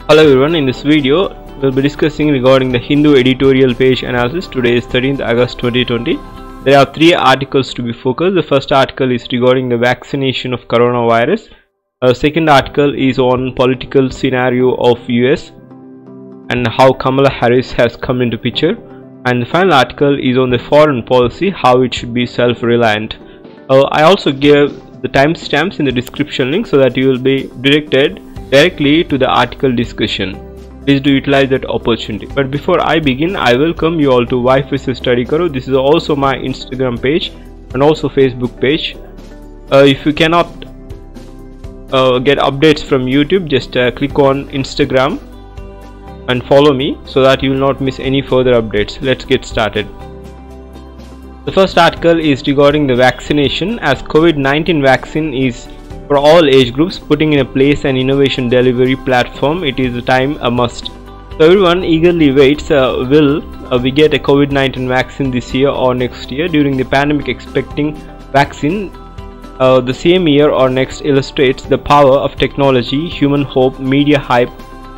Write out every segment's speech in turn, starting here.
Hello everyone, in this video we'll be discussing regarding the Hindu editorial page analysis. Today is 13th August 2020. There are three articles to be focused. The first article is regarding the vaccination of coronavirus. Second article is on political scenario of US and how Kamala Harris has come into picture. And the final article is on the foreign policy, how it should be self-reliant. I also gave the timestamps in the description link so that you will be directed directly to the article discussion. Please do utilize that opportunity. But before I begin, I welcome you all to Wifi se study karo. This is also my Instagram page and also Facebook page. If you cannot get updates from YouTube, just click on Instagram and follow me so that you will not miss any further updates. Let's get started. The first article is regarding the vaccination. As COVID-19 vaccine is for all age groups, putting in place an innovation delivery platform, it is a must. So everyone eagerly waits, will we get a COVID-19 vaccine this year or next year? During the pandemic, expecting vaccine the same year or next illustrates the power of technology, human hope, media hype,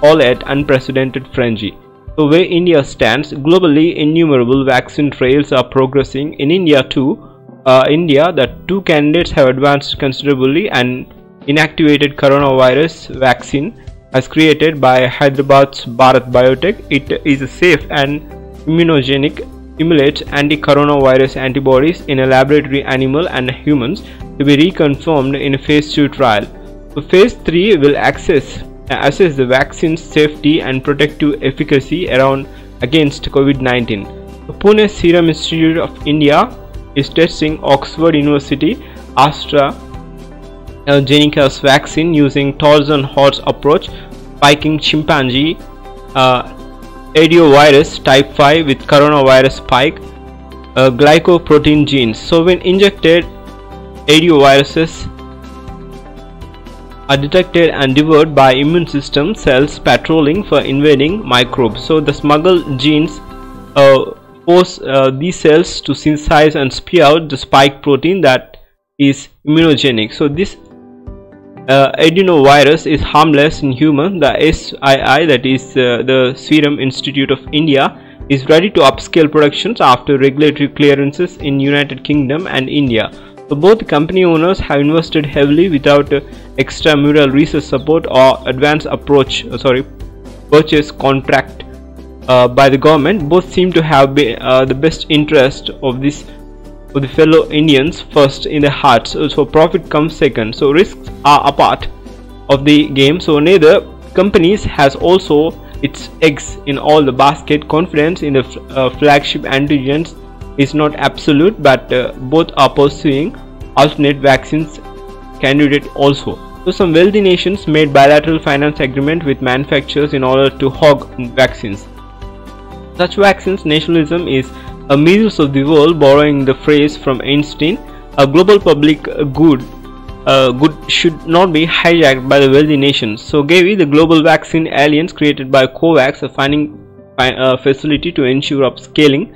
all at unprecedented frenzy. So where India stands, globally innumerable vaccine trials are progressing. In India too, the two candidates have advanced considerably. An inactivated coronavirus vaccine as created by Hyderabad's Bharat Biotech. It is safe and immunogenic, emulates anti-coronavirus antibodies in a laboratory animal and humans to be reconfirmed in a phase 2 trial. So phase 3 will assess the vaccine's safety and protective efficacy against COVID-19. The Pune Serum Institute of India is testing Oxford University AstraZeneca's vaccine using Tarzan horse approach, spiking chimpanzee adenovirus type 5 with coronavirus spike glycoprotein genes. So when injected, adenoviruses are detected and devoured by immune system cells patrolling for invading microbes. So the smuggled genes force these cells to synthesize and spew out the spike protein that is immunogenic. So this adenovirus is harmless in humans. The SII, that is the Serum Institute of India, is ready to upscale productions after regulatory clearances in United Kingdom and India. So both company owners have invested heavily without extramural research support or advanced purchase contract by the government. Both seem to have the best interest of the fellow Indians first in their hearts. So profit comes second. So risks are a part of the game. So neither companies has also its eggs in all the basket. Confidence in the flagship antigens is not absolute, but both are pursuing alternate vaccines candidate also. So some wealthy nations made bilateral finance agreement with manufacturers in order to hog vaccines. Such vaccines nationalism is a measles of the world, borrowing the phrase from Einstein. A global public good should not be hijacked by the wealthy nations. So Gavi, the global vaccine alliance created by COVAX, a funding facility to ensure upscaling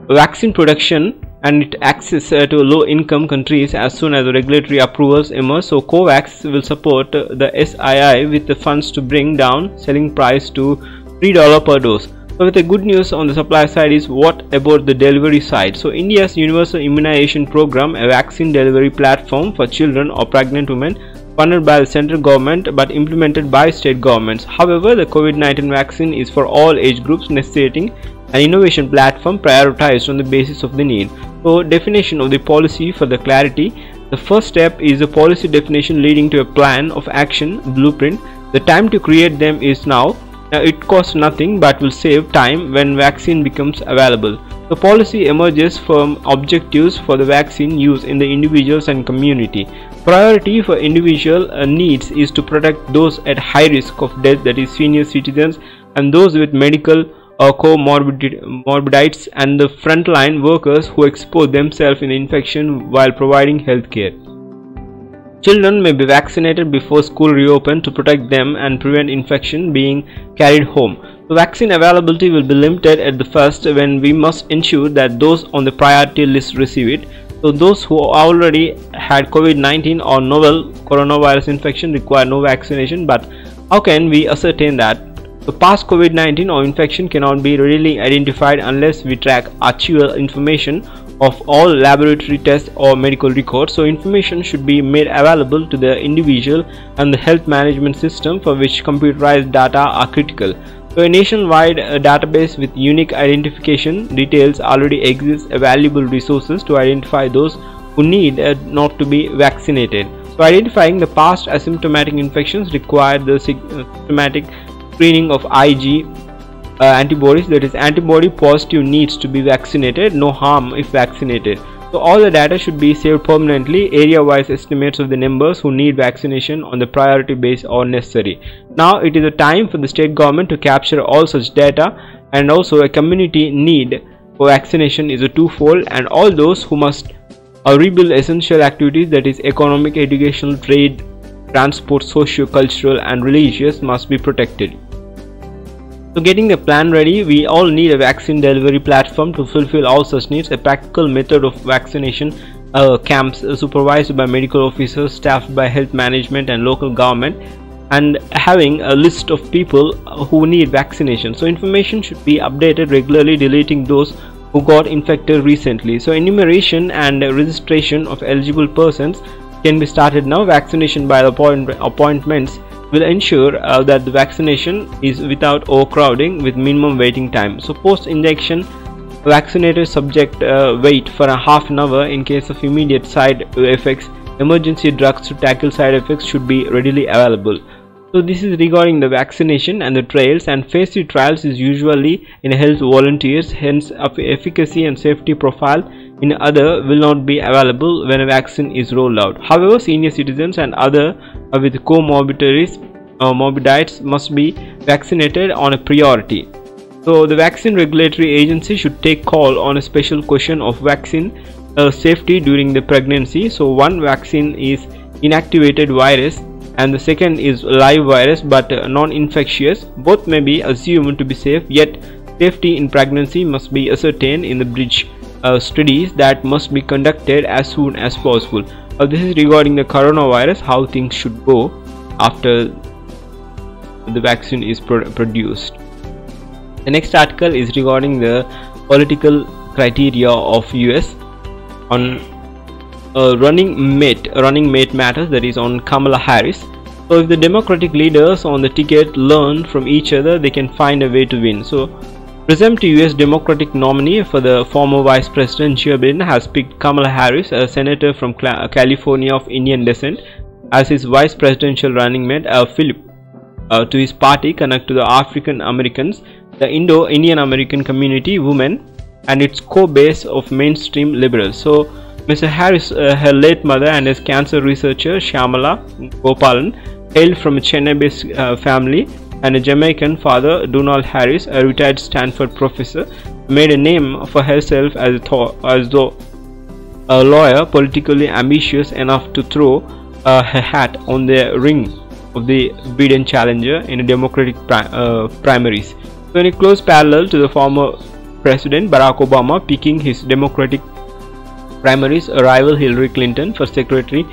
vaccine production and its access to low-income countries as soon as the regulatory approvals emerge. So COVAX will support the SII with the funds to bring down selling price to $3 per dose. So with the good news on the supply side is what about the delivery side? So India's universal immunization program, a vaccine delivery platform for children or pregnant women, funded by the central government but implemented by state governments. However, the COVID-19 vaccine is for all age groups, necessitating an innovation platform prioritized on the basis of the need. So definition of the policy for the clarity. The first step is a policy definition leading to a plan of action blueprint. The time to create them is now. It costs nothing but will save time when vaccine becomes available. The policy emerges from objectives for the vaccine use in the individuals and community. Priority for individual needs is to protect those at high risk of death, that is senior citizens and those with medical or comorbidities and the frontline workers who expose themselves in infection while providing health care. Children may be vaccinated before school reopen to protect them and prevent infection being carried home. The vaccine availability will be limited at the first, when we must ensure that those on the priority list receive it. So those who already had COVID-19 or novel coronavirus infection require no vaccination, but How can we ascertain that? The past COVID-19 or infection cannot be readily identified unless we track actual information of all laboratory tests or medical records. So information should be made available to the individual and the health management system, for which computerized data are critical. So a nationwide database with unique identification details already exists, valuable resources to identify those who need not to be vaccinated. So identifying the past asymptomatic infections require the systematic screening of IG antibodies, that is, antibody positive needs to be vaccinated, no harm if vaccinated. So all the data should be saved permanently. Area-wise estimates of the numbers who need vaccination on the priority base are necessary. Now it is a time for the state government to capture all such data, and also a community need for vaccination is a twofold, and all those who must rebuild essential activities, that is economic, educational, trade, transport, socio-cultural and religious, must be protected. So getting the plan ready, we all need a vaccine delivery platform to fulfill all such needs. A practical method of vaccination camps supervised by medical officers, staffed by health management and local government, and having a list of people who need vaccination. So information should be updated regularly, deleting those who got infected recently. So enumeration and registration of eligible persons can be started now. Vaccination by appointments will ensure that the vaccination is without overcrowding with minimum waiting time. So post injection vaccinated subject wait for a half an hour in case of immediate side effects. Emergency drugs to tackle side effects should be readily available. So this is regarding the vaccination and the trials, and phase 3 trials is usually in health volunteers, hence efficacy and safety profile in other will not be available when a vaccine is rolled out. However, senior citizens and other with comorbidities must be vaccinated on a priority. So the vaccine regulatory agency should take call on a special question of vaccine safety during the pregnancy. So one vaccine is inactivated virus and the second is live virus but non-infectious. Both may be assumed to be safe, yet safety in pregnancy must be ascertained in the bridge studies that must be conducted as soon as possible. This is regarding the coronavirus, how things should go after the vaccine is produced. The next article is regarding the political criteria of US on running mate matters, that is on Kamala Harris. So if the Democratic leaders on the ticket learn from each other, they can find a way to win. So presumptive US Democratic nominee for the former Vice President Joe Biden has picked Kamala Harris, a senator from California of Indian descent, as his vice presidential running mate. Philip to his party connect to the African Americans, the Indo-Indian American community, women, and its core base of mainstream liberals. So Mr. Harris, her late mother and his cancer researcher Shyamala Gopalan, hailed from a Chennai-based family, and a Jamaican father, Donald Harris, a retired Stanford professor, made a name for herself as though a lawyer, politically ambitious enough to throw her hat on the ring of the Biden challenger in a Democratic primaries. So in a close parallel to the former President Barack Obama picking his Democratic primaries rival Hillary Clinton for Secretary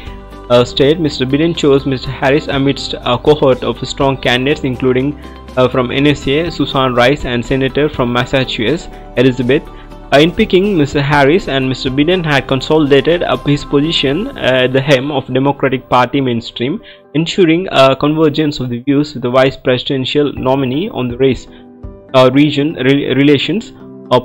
State, Mr. Biden chose Mr. Harris amidst a cohort of strong candidates including from NSA Susan Rice and Senator from Massachusetts Elizabeth. In picking Mr. Harris, and Mr. Biden had consolidated up his position at the helm of Democratic Party mainstream, ensuring a convergence of the views with the vice presidential nominee on the race, region relations,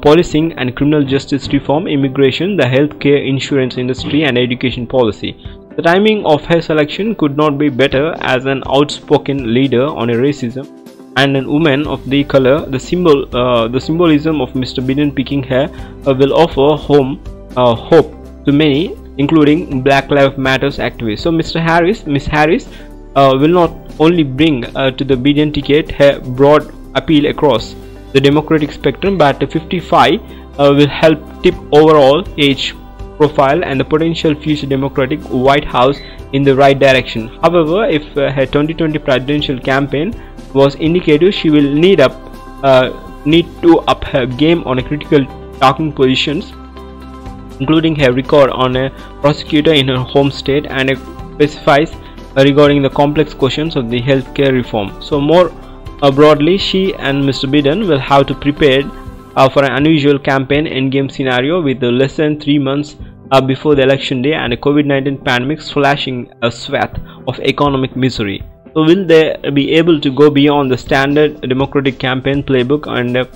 policing and criminal justice reform, immigration, the healthcare, insurance industry and education policy. The timing of her selection could not be better, as an outspoken leader on a racism and a woman of the color. The symbolism of Mr. Biden picking her will offer hope to many, including Black Lives Matter activists. So Miss Harris will not only bring to the Biden ticket her broad appeal across the Democratic spectrum, but 55 will help tip overall age profile and the potential future Democratic White House in the right direction. However, if her 2020 presidential campaign was indicative, she will need to up her game on a critical talking positions, including her record on a prosecutor in her home state, and specifies regarding the complex questions of the healthcare reform. So more broadly, she and Mr. Biden will have to prepare for an unusual campaign endgame scenario with less than 3 months before the election day and a COVID-19 pandemic slashing a swath of economic misery. So will they be able to go beyond the standard Democratic campaign playbook and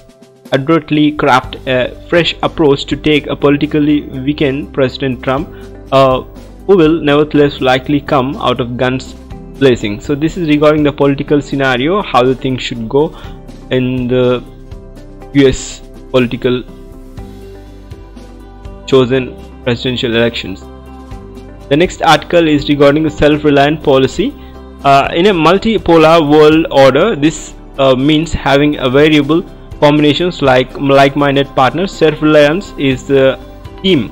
adroitly craft a fresh approach to take a politically weakened President Trump, who will nevertheless likely come out of guns blazing? So this is regarding the political scenario, how the things should go in the US political chosen presidential elections. The next article is regarding the self-reliant policy. In a multipolar world order, this means having a variable combinations like-minded partners. Self-reliance is the theme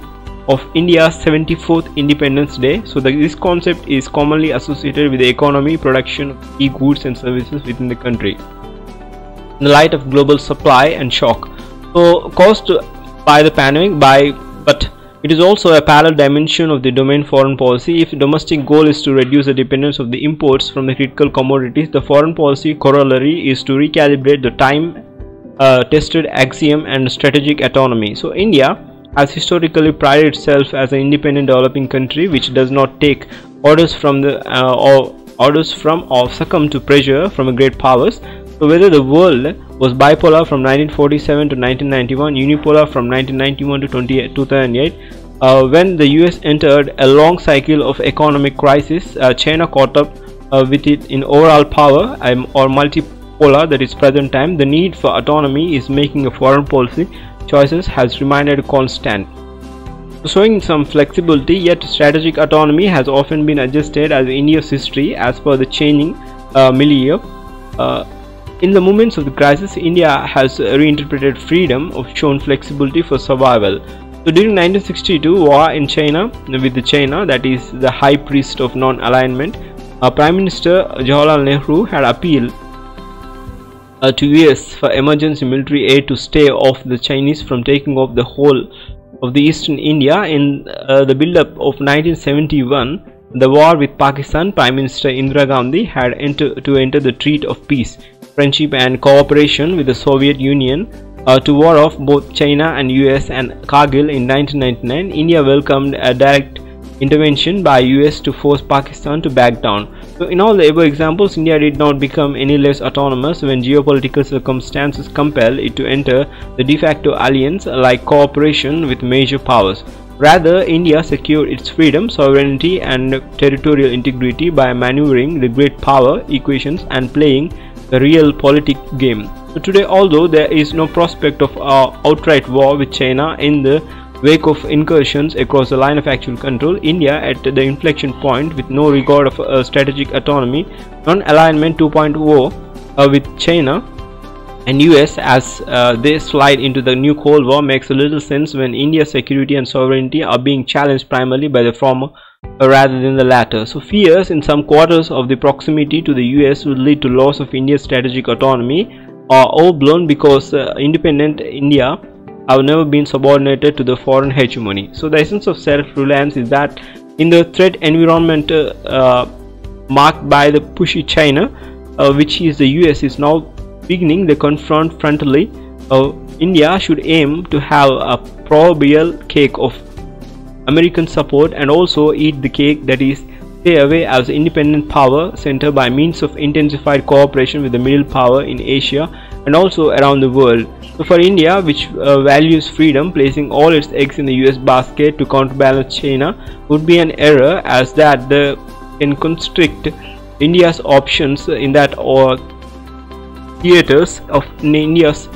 of India's 74th Independence Day. So this concept is commonly associated with the economy, production of key goods and services within the country in the light of global supply and shock caused by the pandemic, but it is also a parallel dimension of the domain foreign policy. If the domestic goal is to reduce the dependence of the imports from the critical commodities, the foreign policy corollary is to recalibrate the time tested axiom and strategic autonomy. So India has historically prided itself as an independent developing country which does not take orders from or succumb to pressure from great powers. So whether the world was bipolar from 1947 to 1991, unipolar from 1991 to 2008, when the US entered a long cycle of economic crisis, China caught up with it in overall power or multipolar, that is present time. The need for autonomy is making a foreign policy choices has remained constant, showing some flexibility, yet strategic autonomy has often been adjusted as India's history as per the changing milieu. In the moments of the crisis, India has reinterpreted freedom or shown flexibility for survival. So during 1962 war in China with China, that is the high priest of non-alignment, Prime Minister Jawaharlal Nehru had appealed to US for emergency military aid to stay off the Chinese from taking off the whole of the eastern India. In the build-up of 1971, the war with Pakistan, Prime Minister Indira Gandhi had to enter the treaty of peace, friendship and cooperation with the Soviet Union to ward off both China and US and Kargil in 1999. India welcomed a direct intervention by US to force Pakistan to back down. So in all the above examples, India did not become any less autonomous when geopolitical circumstances compelled it to enter the de facto alliance like cooperation with major powers. Rather, India secured its freedom, sovereignty and territorial integrity by maneuvering the great power equations and playing the real political game. So today, although there is no prospect of outright war with China in the wake of incursions across the line of actual control, India at the inflection point with no regard of strategic autonomy, non-alignment 2.0 with China and US as they slide into the new Cold War makes a little sense when India's security and sovereignty are being challenged primarily by the former rather than the latter. So fears in some quarters of the proximity to the US would lead to loss of India's strategic autonomy are overblown because independent India have never been subordinated to the foreign hegemony. So the essence of self-reliance is that in the threat environment marked by the pushy China, which is the US is now beginning to confront frontally, India should aim to have a proverbial cake of American support and also eat the cake, that is stay away as an independent power center by means of intensified cooperation with the middle power in Asia and also around the world. So for India, which values freedom, placing all its eggs in the US basket to counterbalance China would be an error, as that can constrict India's options in that or theaters of India's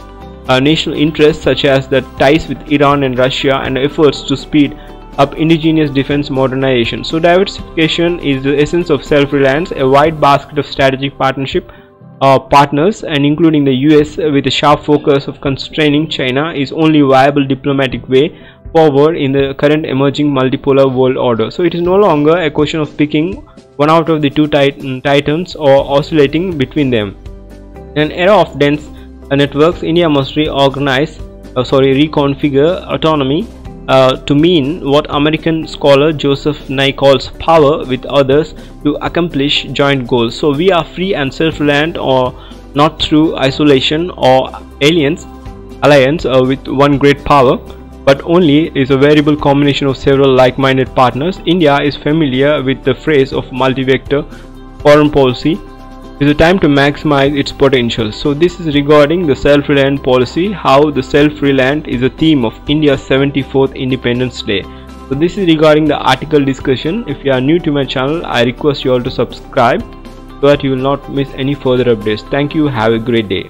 national interests, such as the ties with Iran and Russia and efforts to speed up indigenous defense modernization. So diversification is the essence of self-reliance. A wide basket of strategic partnership partners and including the US with a sharp focus of constraining China is only viable diplomatic way forward in the current emerging multipolar world order. So it is no longer a question of picking one out of the two titans or oscillating between them. In an era of dense networks, India must reconfigure autonomy to mean what American scholar Joseph Nye calls power with others to accomplish joint goals. So we are free and self-reliant, or not through isolation or alliance with one great power, but only is a variable combination of several like-minded partners. India is familiar with the phrase of multi-vector foreign policy. It's a time to maximize its potential. So this is regarding the self-reliant policy, how the self-reliant is a theme of India's 74th Independence Day. So this is regarding the article discussion. If you are new to my channel, I request you all to subscribe so that you will not miss any further updates. Thank you. Have a great day.